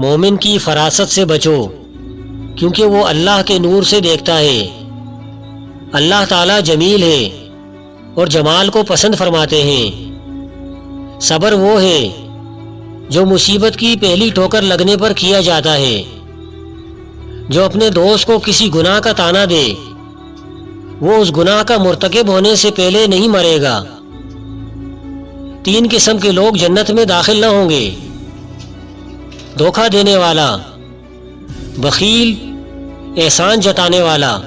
مومن کی فراست سے بچو، کیونکہ وہ اللہ کے نور سے دیکھتا ہے۔ اللہ تعالیٰ جمیل ہے اور جمال کو پسند فرماتے ہیں۔ صبر وہ ہے جو مصیبت کی پہلی ٹھوکر لگنے پر کیا جاتا ہے۔ جو اپنے دوست کو کسی گناہ کا طعنہ دے، وہ اس گناہ کا مرتکب ہونے سے پہلے نہیں مرے گا۔ 3 قسم کے لوگ جنت میں داخل نہ ہوں گے: دھوکہ دینے والا، بخیل، احسان جتانے والا۔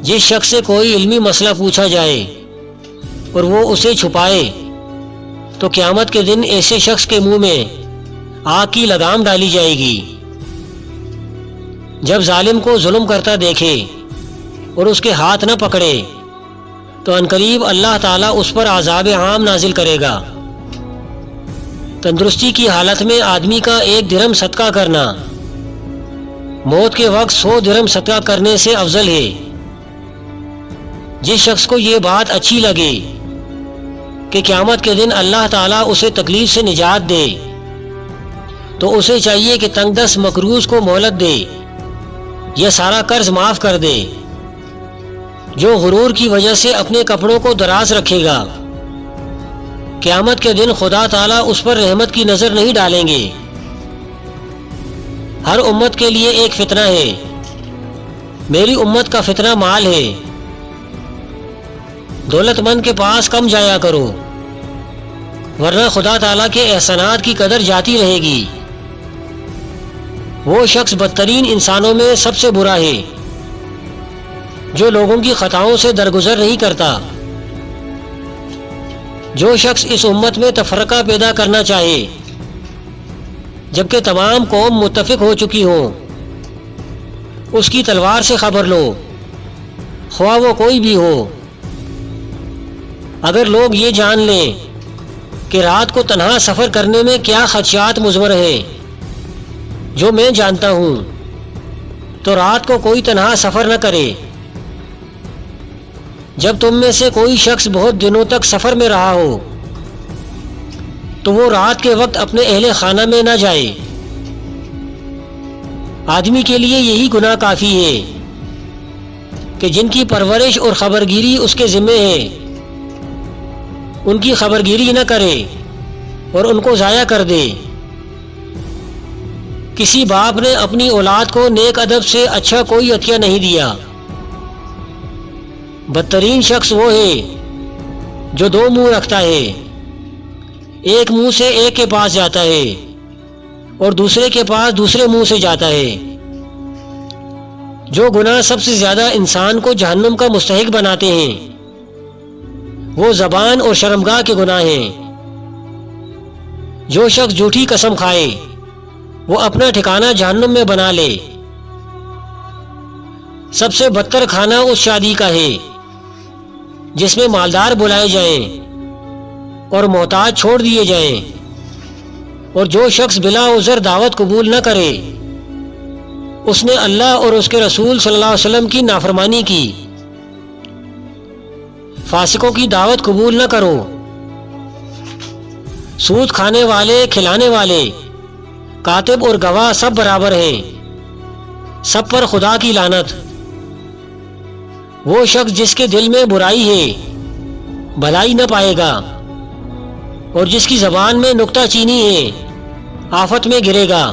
جس شخص سے کوئی علمی مسئلہ پوچھا جائے اور وہ اسے چھپائے تو قیامت کے دن ایسے شخص کے منہ میں آگ کی لگام ڈالی جائے گی۔ جب ظالم کو ظلم کرتا دیکھے اور اس کے ہاتھ نہ پکڑے تو عنقریب اللہ تعالیٰ اس پر عذاب عام نازل کرے گا۔ تندرستی کی حالت میں آدمی کا 1 درہم صدقہ کرنا موت کے وقت 100 درہم صدقہ کرنے سے افضل ہے۔ جس شخص کو یہ بات اچھی لگے کہ قیامت کے دن اللہ تعالیٰ اسے تکلیف سے نجات دے تو اسے چاہیے کہ تنگ دست مقروض کو مہلت دے یا سارا قرض معاف کر دے۔ جو غرور کی وجہ سے اپنے کپڑوں کو دراز رکھے گا، قیامت کے دن خدا تعالیٰ اس پر رحمت کی نظر نہیں ڈالیں گے۔ ہر امت کے لیے ایک فتنہ ہے۔ میری امت کا فتنہ مال ہے۔ دولت مند کے پاس کم جایا کرو، ورنہ خدا تعالیٰ کے احسانات کی قدر جاتی رہے گی۔ وہ شخص بدترین انسانوں میں سب سے برا ہے جو لوگوں کی خطاؤں سے درگزر نہیں کرتا۔ جو شخص اس امت میں تفرقہ پیدا کرنا چاہے جبکہ تمام قوم متفق ہو چکی ہوں، اس کی تلوار سے خبر لو، خواہ وہ کوئی بھی ہو۔ اگر لوگ یہ جان لیں کہ رات کو تنہا سفر کرنے میں کیا خدشات مضمر ہیں جو میں جانتا ہوں، تو رات کو کوئی تنہا سفر نہ کرے۔ جب تم میں سے کوئی شخص بہت دنوں تک سفر میں رہا ہو تو وہ رات کے وقت اپنے اہل خانہ میں نہ جائے۔ آدمی کے لیے یہی گناہ کافی ہے کہ جن کی پرورش اور خبرگیری اس کے ذمے ہے، ان کی خبرگیری نہ کرے اور ان کو ضائع کر دے۔ کسی باپ نے اپنی اولاد کو نیک ادب سے اچھا کوئی عطیہ نہیں دیا۔ بدترین شخص وہ ہے جو 2 منہ رکھتا ہے، ایک منہ سے ایک کے پاس جاتا ہے اور دوسرے کے پاس دوسرے منہ سے جاتا ہے۔ جو گناہ سب سے زیادہ انسان کو جہنم کا مستحق بناتے ہیں وہ زبان اور شرمگاہ کے گناہ ہیں۔ جو شخص جھوٹی قسم کھائے وہ اپنا ٹھکانہ جہنم میں بنا لے۔ سب سے بدتر کھانا اس شادی کا ہے جس میں مالدار بلائے جائیں اور محتاج چھوڑ دیے جائیں، اور جو شخص بلا عذر دعوت قبول نہ کرے اس نے اللہ اور اس کے رسول صلی اللہ علیہ وسلم کی نافرمانی کی۔ فاسقوں کی دعوت قبول نہ کرو۔ سود کھانے والے، کھلانے والے، کاتب اور گواہ سب برابر ہیں، سب پر خدا کی لعنت۔ وہ شخص جس کے دل میں برائی ہے بھلائی نہ پائے گا، اور جس کی زبان میں نکتہ چینی ہے آفت میں گرے گا۔